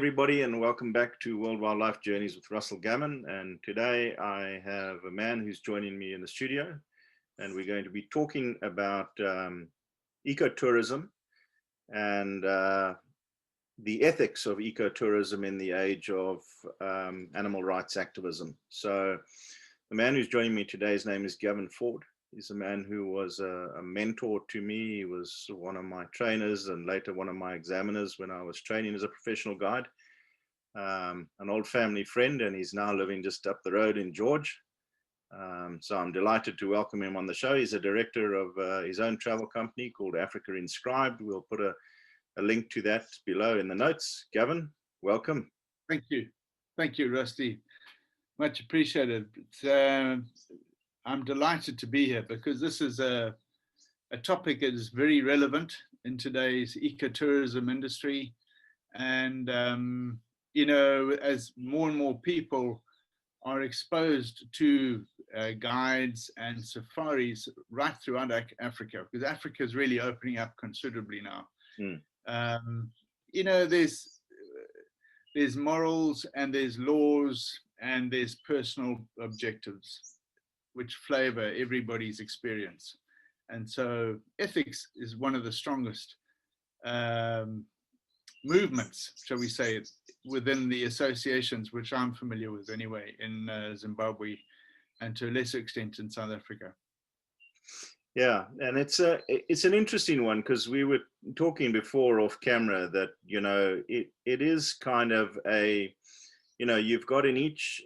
everybody, and welcome back to World Wildlife Journeys with Russell Gammon. And today I have a man who's joining me in the studio, and we're going to be talking about ecotourism and the ethics of ecotourism in the age of animal rights activism. So the man who's joining me today, his name is Gavin Ford. He's a man who was a mentor to me. He was one of my trainers and later one of my examiners when I was training as a professional guide. An old family friend, and he's now living just up the road in George. So I'm delighted to welcome him on the show. He's a director of his own travel company called Africa Inscribed. We'll put a link to that below in the notes. Gavin, welcome. Thank you. Thank you, Rusty. Much appreciated. I'm delighted to be here because this is a topic that is very relevant in today's ecotourism industry. And, you know, as more and more people are exposed to guides and safaris right throughout Africa, because Africa is really opening up considerably now. You know, there's morals and there's laws and there's personal objectives which flavor everybody's experience. And so ethics is one of the strongest movements, shall we say, within the associations, which I'm familiar with anyway, in Zimbabwe and to a lesser extent in South Africa. Yeah, and it's an interesting one because we were talking before off camera that, you know, it is kind of a, you know, you've got in each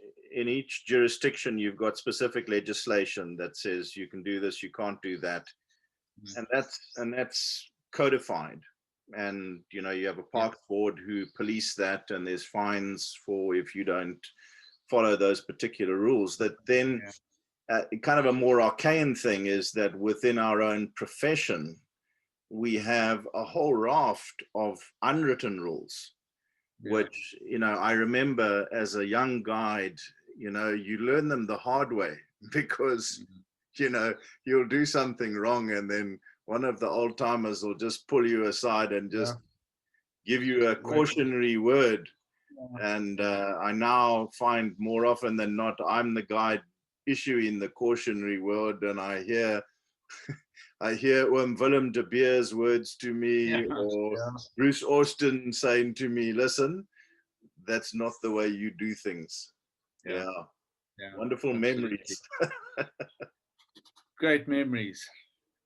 jurisdiction, you've got specific legislation that says you can do this, you can't do that. And that's codified. And, you know, you have a parks board who police that, and there's fines for if you don't follow those particular rules. That then kind of a more arcane thing is that within our own profession, we have a whole raft of unwritten rules, which, you know, I remember as a young guide, you know, you learn them the hard way because, you know, you'll do something wrong and then one of the old timers will just pull you aside and just give you a cautionary word. And I now find more often than not, I'm the guide issuing the cautionary word, and I hear Willem de Beer's words to me, or Bruce Austin saying to me, listen, that's not the way you do things. Wonderful memories. Great memories.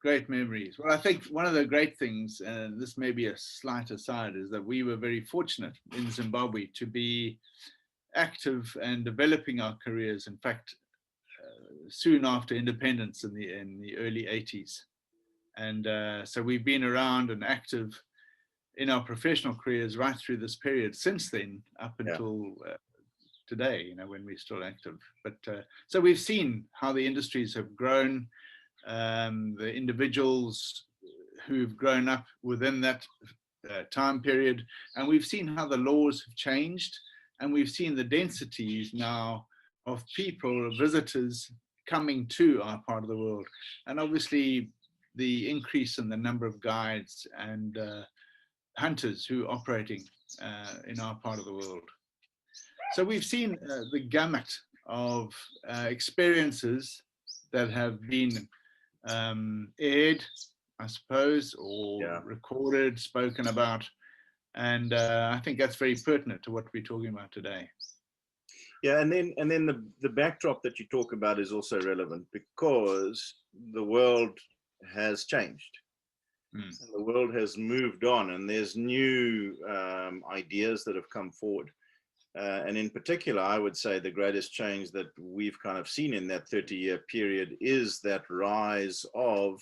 Great memories. Well, I think one of the great things, and this may be a slight aside, is that we were very fortunate in Zimbabwe to be active and developing our careers. In fact, soon after independence in the early 80s. And so we've been around and active in our professional careers right through this period since then, up until today, you know, when we're still active. But so we've seen how the industries have grown, the individuals who've grown up within that time period, and we've seen how the laws have changed, and we've seen the densities now of people, visitors coming to our part of the world, and obviously the increase in the number of guides and hunters who are operating in our part of the world. So we've seen the gamut of experiences that have been aired, I suppose, or recorded, spoken about, and I think that's very pertinent to what we're talking about today. Yeah, and then the backdrop that you talk about is also relevant because the world has changed. And the world has moved on, and there's new ideas that have come forward. And in particular, I would say the greatest change that we've kind of seen in that 30-year period is that rise of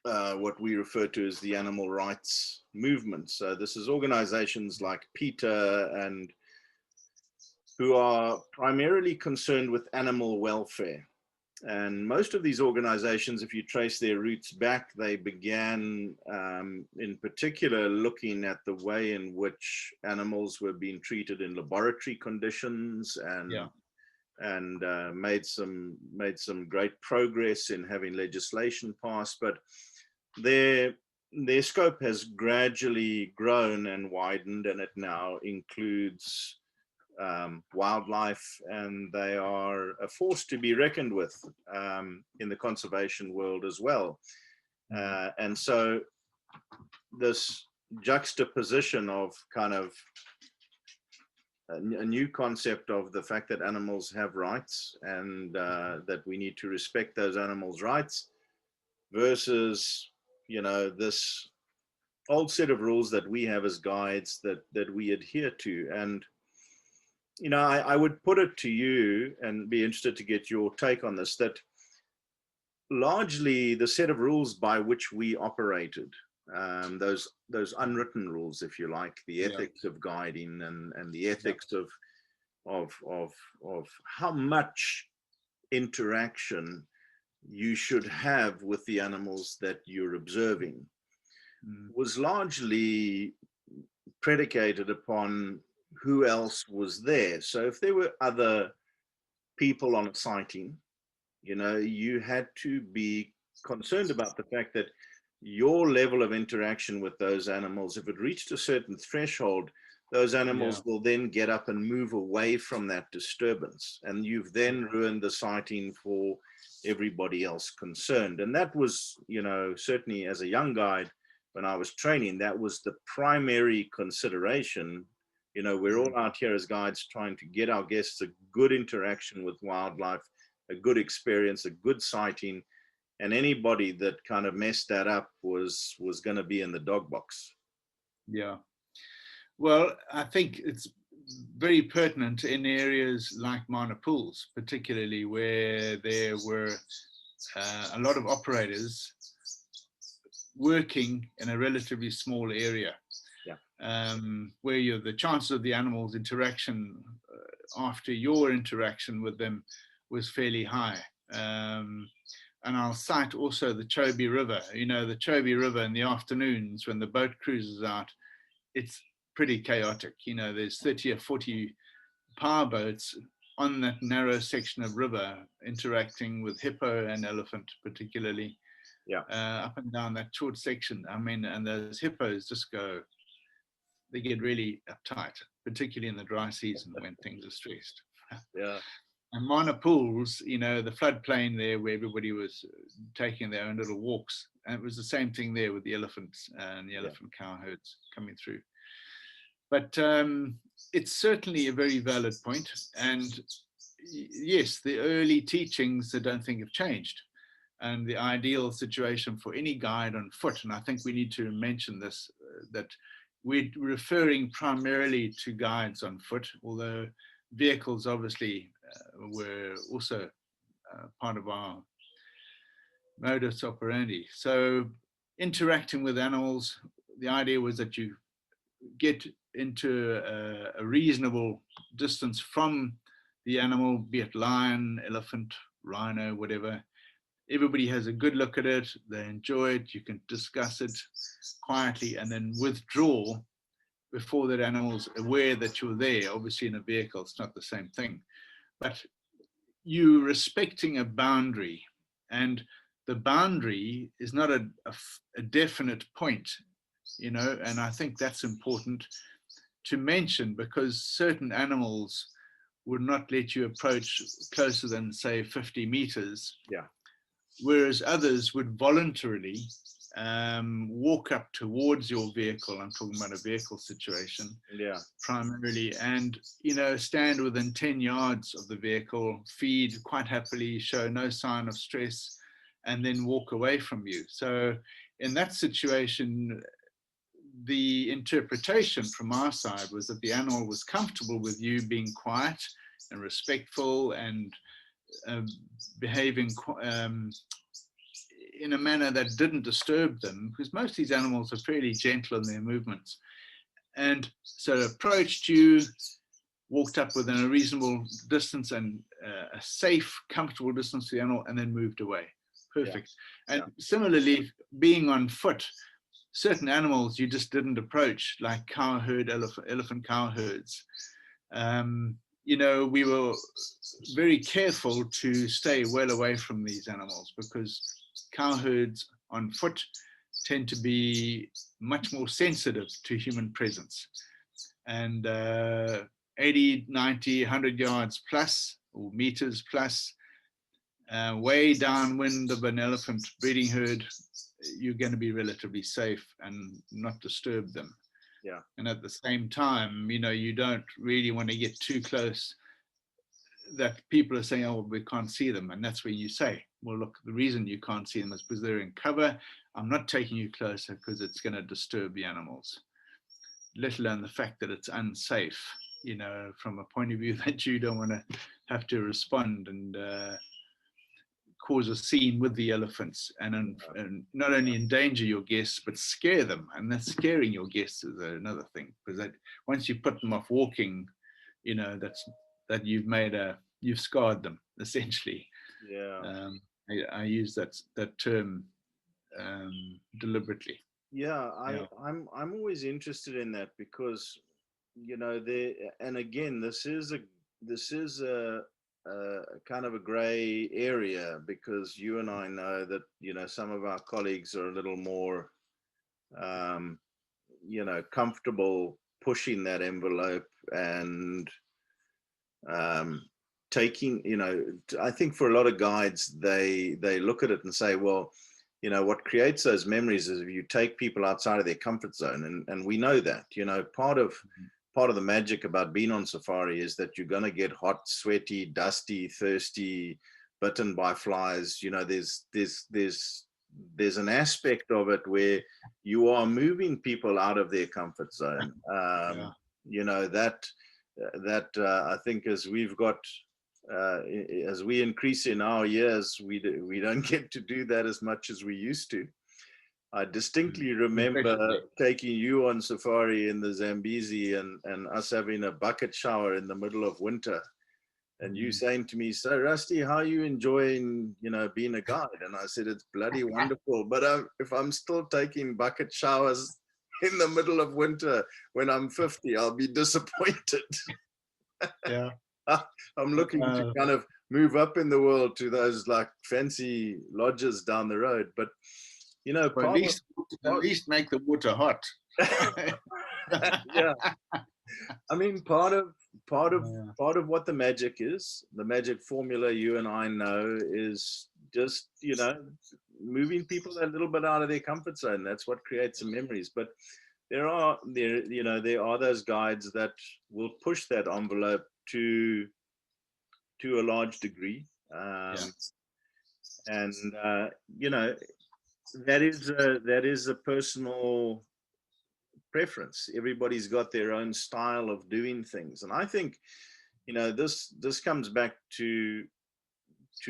what we refer to as the animal rights movement. So this is organizations like PETA and who are primarily concerned with animal welfare. And most of these organizations, if you trace their roots back, they began in particular looking at the way in which animals were being treated in laboratory conditions, and made some great progress in having legislation passed. But their their scope has gradually grown and widened, and it now includes wildlife, and they are a force to be reckoned with in the conservation world as well. And so this juxtaposition of kind of a new concept of the fact that animals have rights, and that we need to respect those animals' rights, versus, you know, this old set of rules that we have as guides that we adhere to. And, you know, I would put it to you, and be interested to get your take on this, that largely the set of rules by which we operated, those unwritten rules, if you like, the ethics of guiding, and the ethics of how much interaction you should have with the animals that you're observing, was largely predicated upon who else was there. So if there were other people on a sighting, you know, you had to be concerned about the fact that your level of interaction with those animals, if it reached a certain threshold, those animals will then get up and move away from that disturbance, and you've then ruined the sighting for everybody else concerned. And that was, you know, certainly as a young guide, when I was training, that was the primary consideration. You know, we're all out here as guides trying to get our guests a good interaction with wildlife, a good experience, a good sighting, and anybody that kind of messed that up was going to be in the dog box. Yeah. Well, I think it's very pertinent in areas like Mana Pools, particularly where there were a lot of operators working in a relatively small area, where the chances of the animals' interaction after your interaction with them was fairly high. And I'll cite also the Chobe River. You know, the Chobe River in the afternoons when the boat cruises out, it's pretty chaotic. You know, there's 30 or 40 power boats on that narrow section of river interacting with hippo and elephant particularly, up and down that short section. I mean, and those hippos just go, they get really uptight, particularly in the dry season when things are stressed. And Mana Pools, you know, the floodplain there where everybody was taking their own little walks. And it was the same thing there with the elephants and the elephant cow herds coming through. But it's certainly a very valid point. And yes, the early teachings I don't think have changed. And the ideal situation for any guide on foot, and I think we need to mention this, that we're referring primarily to guides on foot, although vehicles obviously were also part of our modus operandi. So interacting with animals, the idea was that you get into a reasonable distance from the animal, be it lion, elephant, rhino, whatever. Everybody has a good look at it, they enjoy it, you can discuss it quietly and then withdraw before that animal's aware that you're there. Obviously in a vehicle, it's not the same thing. But you respecting a boundary, and the boundary is not a definite point, you know, and I think that's important to mention because certain animals would not let you approach closer than, say, 50 meters. Whereas others would voluntarily walk up towards your vehicle. I'm talking about a vehicle situation, primarily, and, you know, stand within 10 yards of the vehicle, feed quite happily, show no sign of stress, and then walk away from you. So in that situation, the interpretation from our side was that the animal was comfortable with you being quiet and respectful and behaving in a manner that didn't disturb them, because most of these animals are fairly gentle in their movements. And so approached you, walked up within a reasonable distance and a safe, comfortable distance to the animal, and then moved away. Perfect. And similarly, being on foot, certain animals you just didn't approach, like cow herd, elephant cow herds. You know, we were very careful to stay well away from these animals because cow herds on foot tend to be much more sensitive to human presence. And 80, 90, 100 yards plus, or meters plus, way downwind of an elephant breeding herd, you're going to be relatively safe and not disturb them. Yeah. And at the same time, you don't really want to get too close that people are saying, oh, we can't see them. And that's where you say, well, look, the reason you can't see them is because they're in cover. I'm not taking you closer because it's going to disturb the animals, let alone the fact that it's unsafe, from a point of view that you don't want to have to respond and cause a scene with the elephants and not only endanger your guests, but scare them. And that scaring your guests is another thing, because once you put them off walking, that you've scarred them, essentially. Yeah. I use that term deliberately. Yeah, I'm always interested in that because, and again, this is a kind of a gray area, because you and I know that, some of our colleagues are a little more, comfortable pushing that envelope and taking, I think for a lot of guides, they look at it and say, well, what creates those memories is if you take people outside of their comfort zone. And we know that, part of the magic about being on safari is that you're going to get hot, sweaty, dusty, thirsty, bitten by flies. There's an aspect of it where you are moving people out of their comfort zone. I think as we've got, as we increase in our years, we don't get to do that as much as we used to. I distinctly remember taking you on safari in the Zambezi and us having a bucket shower in the middle of winter, and you saying to me, "So Rusty, how are you enjoying, being a guide?" And I said, "It's bloody wonderful, but if I'm still taking bucket showers in the middle of winter when I'm 50, I'll be disappointed." Yeah. I'm looking to kind of move up in the world to those like fancy lodges down the road, but at least make the water hot. Yeah, I mean, part of what the magic is, the magic formula you and I know, is just moving people a little bit out of their comfort zone. That's what creates the memories. But there are those guides that will push that envelope to a large degree, and that is a personal preference. Everybody's got their own style of doing things, and I think this comes back to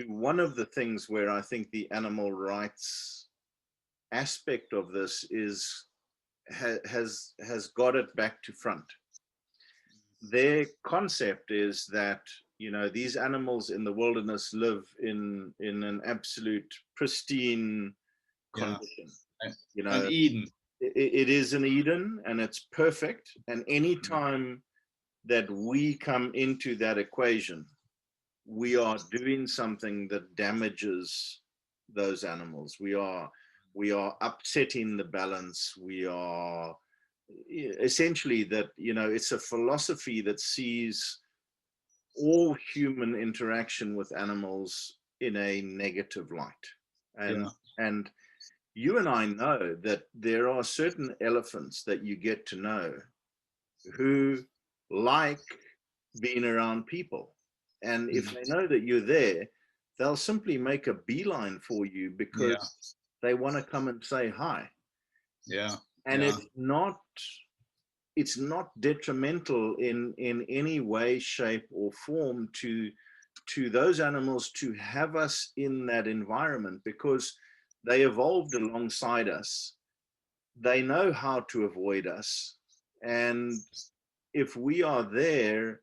one of the things where I think the animal rights aspect of this has got it back to front. Their concept is that these animals in the wilderness live in an absolute pristine condition. An Eden. It is an Eden, and it's perfect. And any time that we come into that equation, we are doing something that damages those animals. We are upsetting the balance. We are essentially that, it's a philosophy that sees all human interaction with animals in a negative light. And you and I know that there are certain elephants that you get to know who like being around people. And if they know that you're there, they'll simply make a beeline for you because they want to come and say hi. Yeah. And it's not detrimental in any way, shape, or form to those animals to have us in that environment, because they evolved alongside us. They know how to avoid us. And if we are there,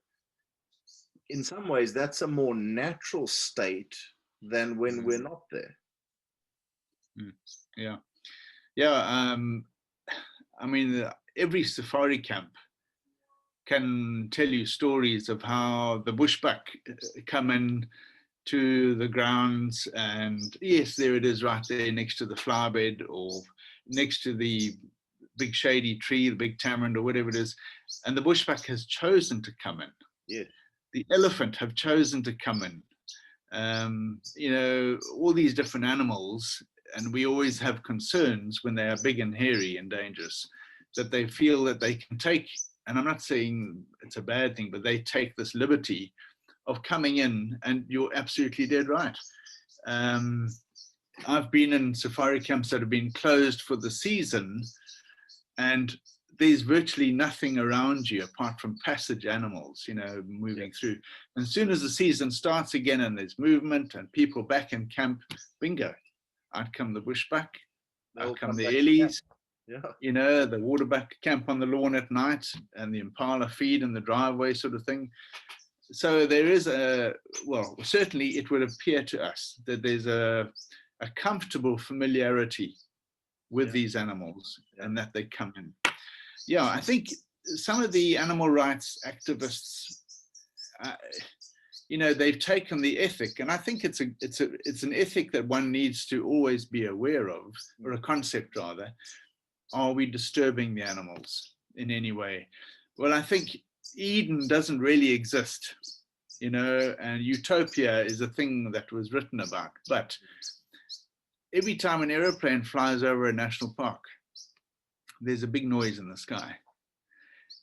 in some ways, that's a more natural state than when we're not there. Yeah. I mean, every safari camp can tell you stories of how the bushbuck come in to the grounds, and yes, there it is right there next to the flower bed, or next to the big shady tree, the big tamarind or whatever it is, and the bushbuck has chosen to come in. Yeah. The elephant have chosen to come in. You know, all these different animals, and we always have concerns when they are big and hairy and dangerous, that they feel that they can take, and I'm not saying it's a bad thing, but they take this liberty of coming in, and you're absolutely dead right. I've been in safari camps that have been closed for the season, and there's virtually nothing around you apart from passage animals, you know, moving through. And as soon as the season starts again and there's movement and people back in camp, bingo, out come the bushbuck, out come the ellies, you know, the waterbuck camp on the lawn at night, and the impala feed in the driveway sort of thing. So there is well, certainly it would appear to us that there's a comfortable familiarity with these animals and that they come in. Yeah, I think some of the animal rights activists, you know, they've taken the ethic, and I think it's an ethic that one needs to always be aware of, or a concept rather. Are we disturbing the animals in any way? Well, I think Eden doesn't really exist, you know, and utopia is a thing that was written about. But every time an aeroplane flies over a national park, there's a big noise in the sky.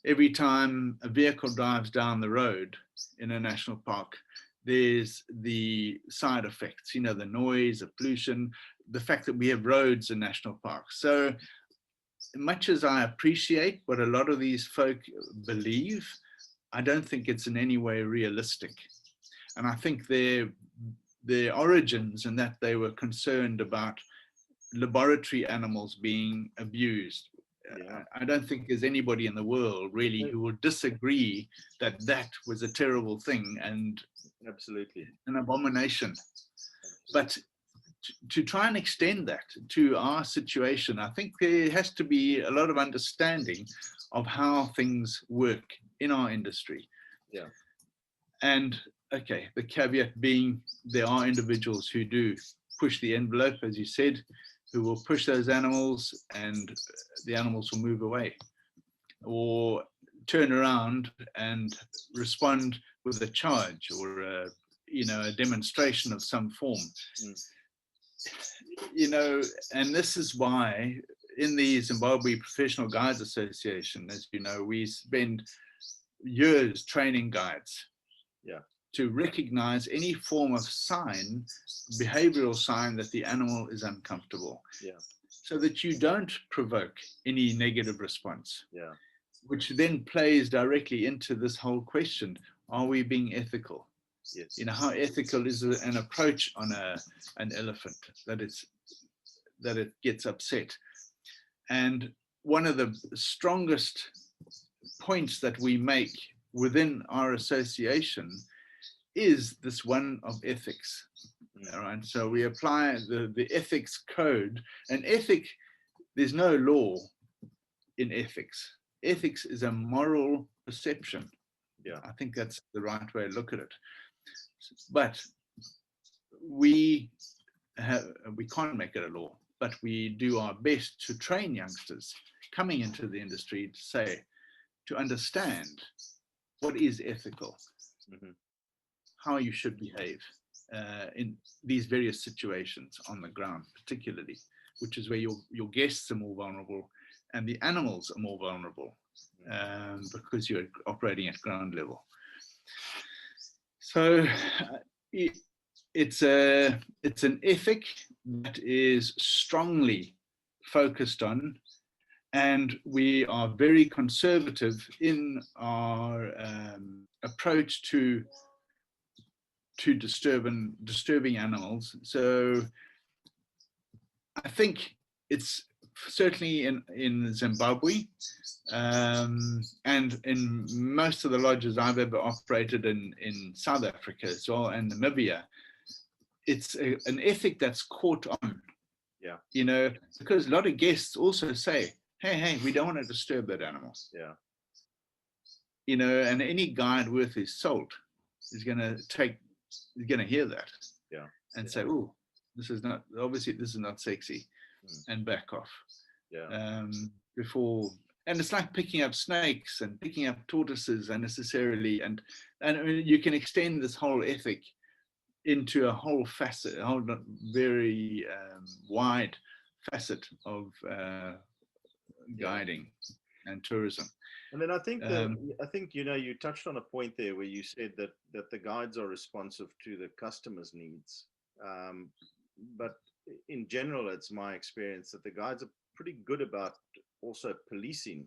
Every time a vehicle drives down the road in a national park, there's the side effects, you know, the noise, the pollution, the fact that we have roads in national parks. So much as I appreciate what a lot of these folk believe, I don't think it's in any way realistic. And I think their origins in that they were concerned about laboratory animals being abused. I don't think there's anybody in the world really who will disagree that that was a terrible thing and absolutely an abomination. But to try and extend that to our situation, I think there has to be a lot of understanding of how things work in our industry. Yeah. And okay, the caveat being there are individuals who do push the envelope, as you said, who will push those animals and the animals will move away or turn around and respond with a charge or a, you know, a demonstration of some form. You know, and this is why in the Zimbabwe Professional Guides Association, as you know, we spend years training guides to recognize any form of sign, behavioral sign, that the animal is uncomfortable, so that you don't provoke any negative response, which then plays directly into this whole question: are we being ethical? Yes. You know, how ethical is an approach on an elephant that it gets upset? And one of the strongest points that we make within our association is this one of ethics. All right, so we apply the ethics code. And ethic, there's no law in ethics. Ethics is a moral perception. I think that's the right way to look at it. But we can't make it a law, but we do our best to train youngsters coming into the industry to understand what is ethical, how you should behave in these various situations on the ground, particularly, which is where your guests are more vulnerable and the animals are more vulnerable because you're operating at ground level. So it's an ethic that is strongly focused on, and we are very conservative in our approach to disturbing animals. So I think it's certainly in Zimbabwe and in most of the lodges I've ever operated in South Africa as well, and Namibia, it's an ethic that's caught on. You know, because a lot of guests also say, hey, we don't want to disturb that animal. You know, and any guide worth his salt is going to hear that and say, oh, this is not sexy, and back off. Yeah. Before. And it's like picking up snakes and picking up tortoises unnecessarily, and I mean, you can extend this whole ethic into a whole facet, a whole very wide facet of guiding and tourism. And then I think Um, you touched on a point there where you said that the guides are responsive to the customer's needs. But in general, it's my experience that the guides are pretty good about also policing,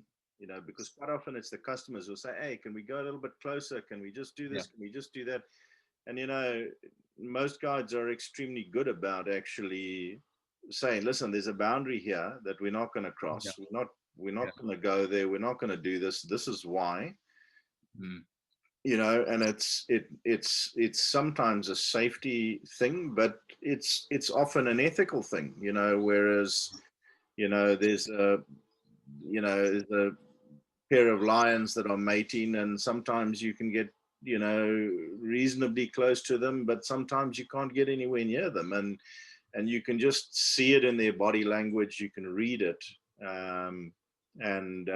because quite often it's the customers who say, hey, can we go a little bit closer? Can we just do yeah, this? Can we just do that? And, most guides are extremely good about actually saying, listen, there's a boundary here that we're not going to yeah, cross. We're not yeah. going to go there. We're not going to do this. This is why. Mm, And it's sometimes a safety thing, but it's often an ethical thing, whereas there's a pair of lions that are mating, and sometimes you can get reasonably close to them, but sometimes you can't get anywhere near them, and you can just see it in their body language. You can read it. And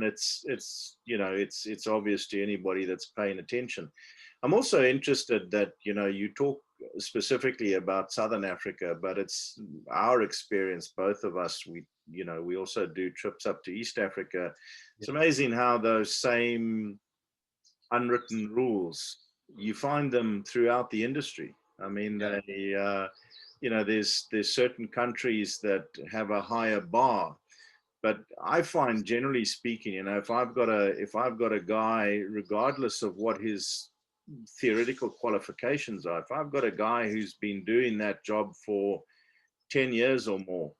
it's obvious to anybody that's paying attention. I'm also interested that you talk specifically about Southern Africa, but it's our experience, both of us. We also do trips up to East Africa. It's yeah, amazing how those same unwritten rules, you find them throughout the industry. I mean, yeah, there's certain countries that have a higher bar. But I find, generally speaking, if I've got a guy, regardless of what his theoretical qualifications are, if I've got a guy who's been doing that job for 10 years or more,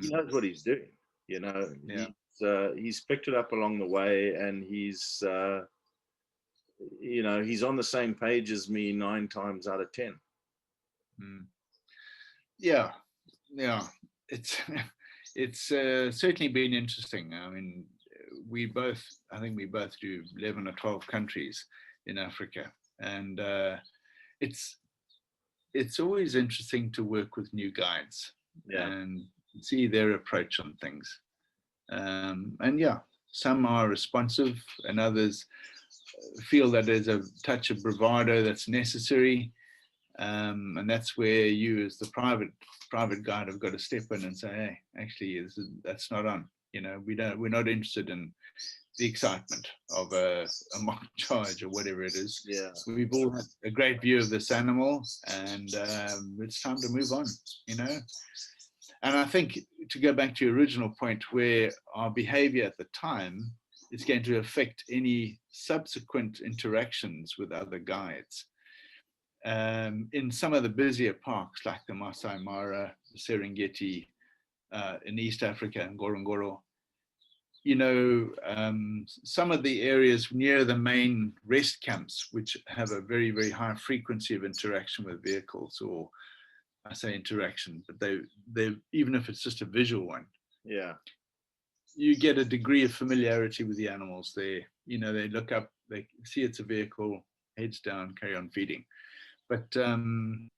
he knows what he's doing. yeah. He's picked it up along the way, and he's on the same page as me 9 times out of 10. Mm. Yeah, yeah. It's it's certainly been interesting. I mean, I think we both do 11 or 12 countries in Africa, and it's always interesting to work with new guides Yeah, and see their approach on things. And yeah, some are responsive, and others feel that there's a touch of bravado that's necessary. And that's where you, as the private guide, have got to step in and say, hey, actually, that's not on. We're not interested in the excitement of a mock charge or whatever it is. yeah, We've all had a great view of this animal, and it's time to move on. And I think, to go back to your original point, where our behavior at the time is going to affect any subsequent interactions with other guides. In some of the busier parks, like the Masai Mara, the Serengeti, in East Africa and Ngorongoro, some of the areas near the main rest camps, which have a very, very high frequency of interaction with vehicles, or I say interaction, but they even if it's just a visual one, yeah, you get a degree of familiarity with the animals there. They look up, they see it's a vehicle, heads down, carry on feeding. But in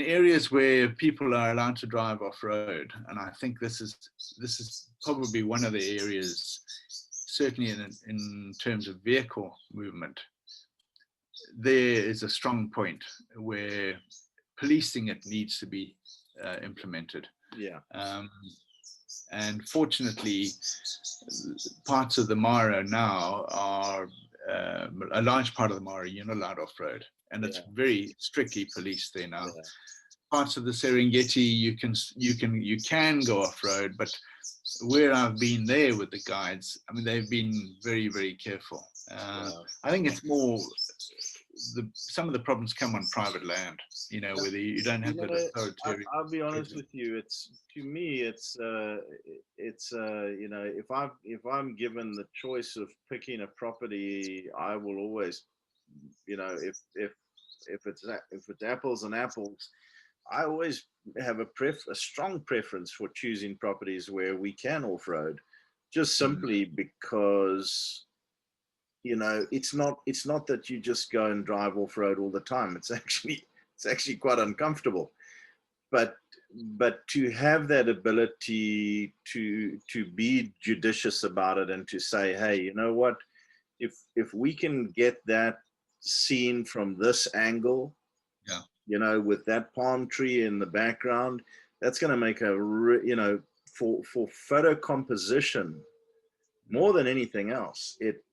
areas where people are allowed to drive off-road, and I think this is probably one of the areas, certainly in terms of vehicle movement, there is a strong point where policing it needs to be implemented. yeah, and fortunately, parts of the Mara now are a large part of the Mara, you're not allowed off-road, and it's very strictly policed there now. yeah. Parts of the Serengeti, you can go off-road, but where I've been there with the guides, I mean, they've been very, very careful. I think it's more some of the problems come on private land, where you don't have that authoritarian. I'll be honest with you. To me, if I'm given the choice of picking a property, I will always, if it's apples and apples, I always have a strong preference for choosing properties where we can off-road, just simply because it's not that you just go and drive off-road all the time. It's actually quite uncomfortable. But but to have that ability to be judicious about it and to say, hey, you know what, if we can get that scene from this angle, Yeah. you know, with that palm tree in the background, that's going to make a you know, for photo composition more than anything else, it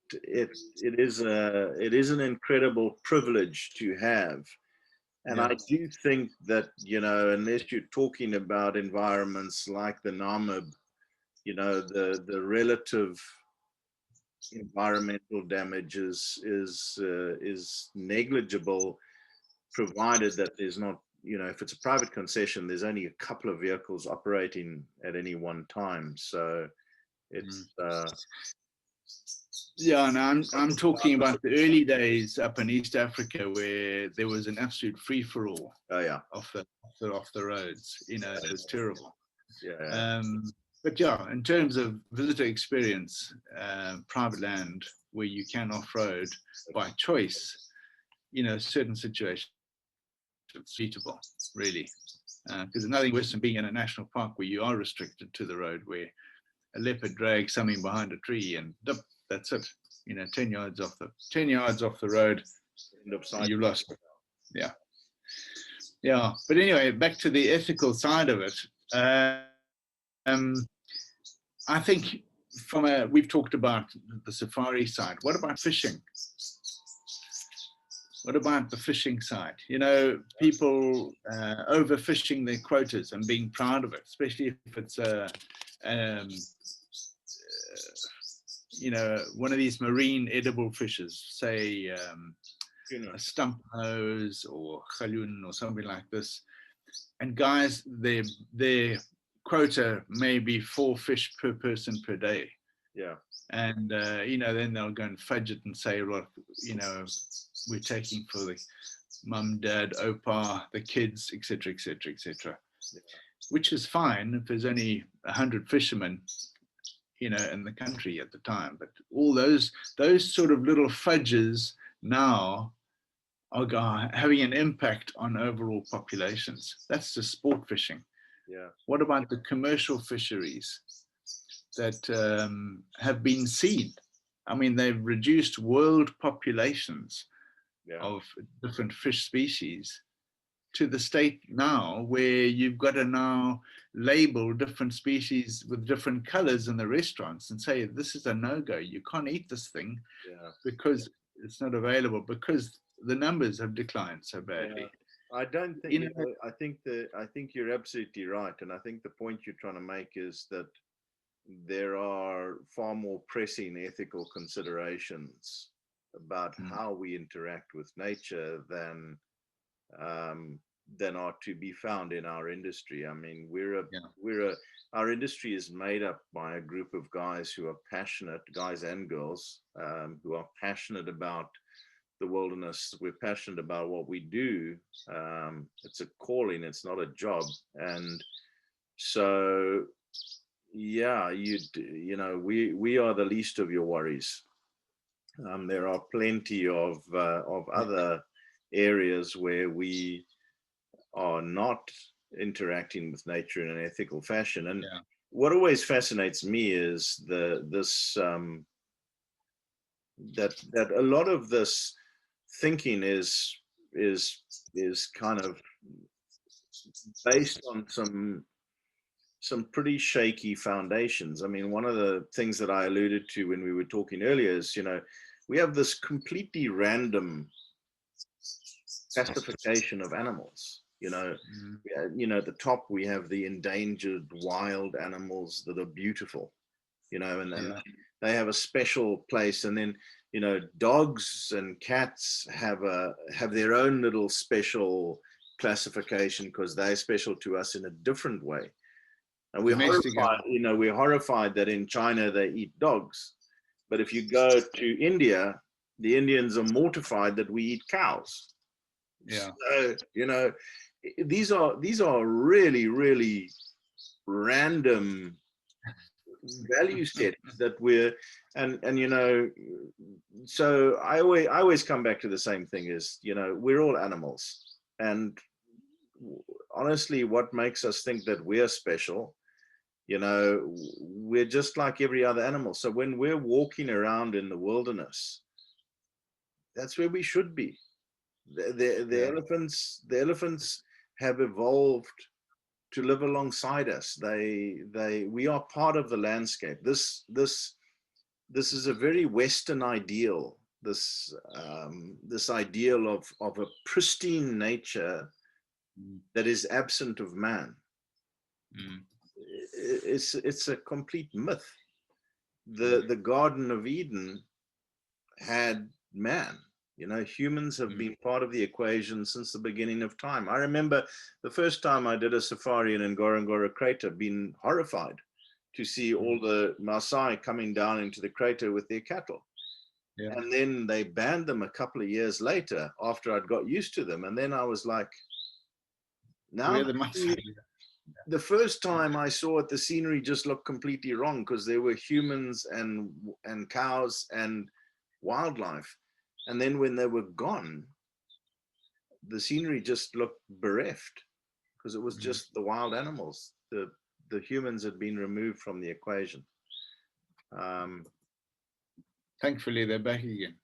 is an incredible privilege to have. And Yeah. I do think that, you know, unless you're talking about environments like the Namib, you know, the relative environmental damage is negligible, provided that there's not, you know, if it's a private concession, there's only a couple of vehicles operating at any one time. So it's Yeah, and I'm talking about the early days up in East Africa where there was an absolute free for all. Oh yeah, off the roads. You know, it was terrible. yeah. But yeah, in terms of visitor experience, private land where you can off road by choice, you know, certain situations it's suitable, really. Because there's nothing worse than being in a national park where you are restricted to the road, where a leopard drags something behind a tree and that's it. You know, 10 yards off the road, you lost. Yeah. Yeah. But anyway, back to the ethical side of it. I think we've talked about the safari side. What about fishing? What about the fishing side? You know, people overfishing their quotas and being proud of it, especially if it's you know, one of these marine edible fishes, say a stump nose or galloon or something like this. And guys, their quota may be 4 fish per person per day. Yeah. And you know, then they'll go and fudge it and say, well, you know, we're taking for the mum, dad, opa, the kids, etc., etc., etc. Which is fine if there's only 100 fishermen, you know, in the country at the time. But all those sort of little fudges now are having an impact on overall populations. That's the sport fishing. Yeah. What about the commercial fisheries that have been seen? I mean, they've reduced world populations of different fish species to the state now where you've got to now label different species with different colors in the restaurants and say, this is a no-go. You can't eat this thing because it's not available, because the numbers have declined so badly. Yeah. I don't think, you know, I think you're absolutely right. And I think the point you're trying to make is that there are far more pressing ethical considerations about how we interact with nature than are to be found in our industry. I mean, our industry is made up by a group of guys who are passionate, guys and girls, who are passionate about the wilderness. We're passionate about what we do. It's a calling, it's not a job. And so, yeah, you know, we are the least of your worries. There are plenty of other areas where we are not interacting with nature in an ethical fashion. And what always fascinates me is that a lot of this thinking is kind of based on some pretty shaky foundations. I mean, one of the things that I alluded to when we were talking earlier is, you know, we have this completely random classification of animals. You know, you know, at the top we have the endangered wild animals that are beautiful, you know, and then they have a special place. And then, you know, dogs and cats have their own little special classification because they're special to us in a different way. And we're horrified, you know, we're horrified that in China they eat dogs. But if you go to India, the Indians are mortified that we eat cows. Yeah. So, you know, these are really, really random value settings that we're, and you know, so I always come back to the same thing is, you know, we're all animals, and honestly, what makes us think that we're special, you know, we're just like every other animal. So when we're walking around in the wilderness, that's where we should be. The elephants have evolved to live alongside us. We are part of the landscape. This is a very Western ideal. This ideal of a pristine nature that is absent of man. It's a complete myth. The Garden of Eden had man. You know, humans have been part of the equation since the beginning of time. I remember the first time I did a safari in Ngorongoro crater, being horrified to see all the Maasai coming down into the crater with their cattle. Yeah. And then they banned them a couple of years later after I'd got used to them. And then I was like, now the first time I saw it, the scenery just looked completely wrong because there were humans and cows and wildlife. And then when they were gone, the scenery just looked bereft because it was just the wild animals. The humans had been removed from the equation. Thankfully, they're back again.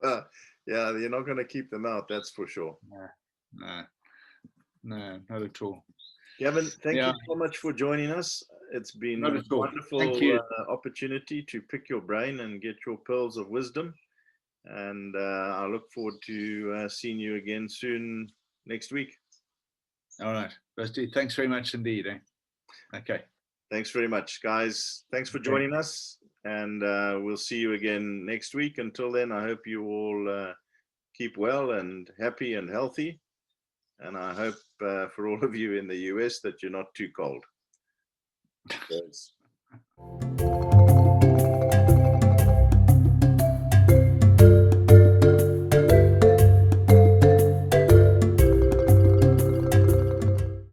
Yeah, you're not going to keep them out, that's for sure. No, not at all. Gavin, thank you so much for joining us. It's been a wonderful opportunity to pick your brain and get your pearls of wisdom. And I look forward to seeing you again soon next week. All right. Rusty, thanks very much indeed. Okay. Thanks very much, guys. Thanks for joining us. And we'll see you again next week. Until then, I hope you all keep well and happy and healthy. And I hope for all of you in the US that you're not too cold. Thanks.